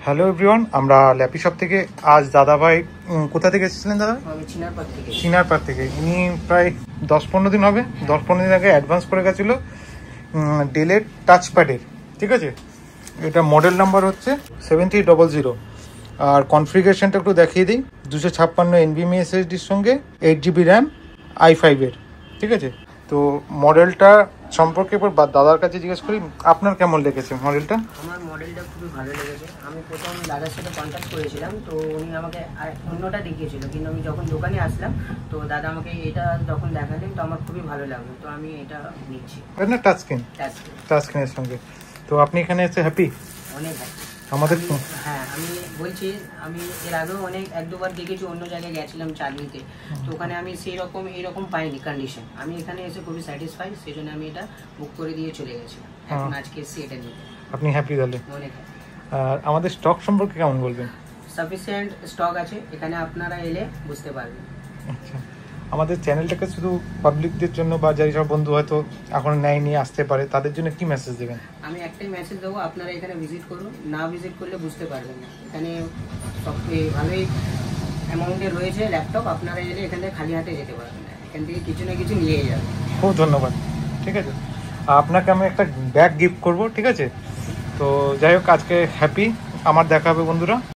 Hello everyone, আমরা lappy shop থেকে আজ দাদাভাই কোথা থেকে এসেছিলেন দাদা? চিনারপাড় থেকে। ইনি প্রায় 10-15 দিন হবে, 10-15 দিন আগে অ্যাডভান্স করে গেছিলো ডেলের টাচ প্যাডের। ঠিক আছে, এটা মডেল নাম্বার হচ্ছে 7300। আর কনফিগারেশনটা একটু দেখিয়ে দিই। 256 NVMe SSDর সঙ্গে 8GB র্যাম i5-এর। ঠিক আছে, তো মডেলটা সম্পর্কে এবার দাদার কাছে জিজ্ঞেস করি, আপনার কেমন লেগেছে মডেলটা? আমার মডেলটা খুবই ভালো লেগেছে। আমি প্রথম দাদার সাথে কন্ট্যাক্ট করেছিলাম, তো উনি আমাকে অন্যটা দেখিয়েছিল, কিন্তু আমি যখন দোকানে আসলাম তো দাদা আমাকে এটা যখন দেখালেন তো আমার খুবই ভালো লাগলো, তো আমি এটা নিচ্ছি। না, টাচ স্ক্রিনের সঙ্গে। তো আপনি এখানে এসে হ্যাপি? অনেক হ্যাপি। আমাদের হ্যাঁ, আমি বলছি, আমি এর আগেও অনেক 1-2 বার দেখেছি, অন্য জায়গায় গেছিলাম চাকরিতে, তো ওখানে আমি এইরকম পাইনি কন্ডিশন। আমি এখানে এসে খুবই স্যাটিসফাইড, সেই জন্য আমি এটা বুক করে দিয়ে চলে গেছিলাম। এখন আজকে এসে এটা নিতে। আপনি হ্যাপি তাহলে? অনেক হ্যাপি। আর আমাদের স্টক সম্পর্কে কেমন বলবেন? সাফিসিয়েন্ট স্টক আছে, এখানে আপনারা এলে বুঝতে পারবেন। আচ্ছা, আমাদের চ্যানেলটাকে শুধু পাবলিকদের জন্য বা যাই সব বন্ধু হয়তো এখন নিয়ে আসতে পারে, তাদের জন্য কি মেসেজ দেবেন? আমি একটাই মেসেজ দেবো, আপনারা এখানে ভিজিট করুন। না ভিজিট করলে বুঝতে পারবেন না। এখানে সব ভালোই অ্যামাউন্টে রয়েছে ল্যাপটপ, আপনারা এলে এখান থেকে খালি হাতে যেতে পারবেন না, এখান থেকে কিছু না কিছু নিয়ে যাবেন। খুব ধন্যবাদ। ঠিক আছে, আপনাকে আমি একটা ব্যাগ গিফট করব। ঠিক আছে, তো যাই হোক, আজকে হ্যাপি। আমার দেখা হবে বন্ধুরা।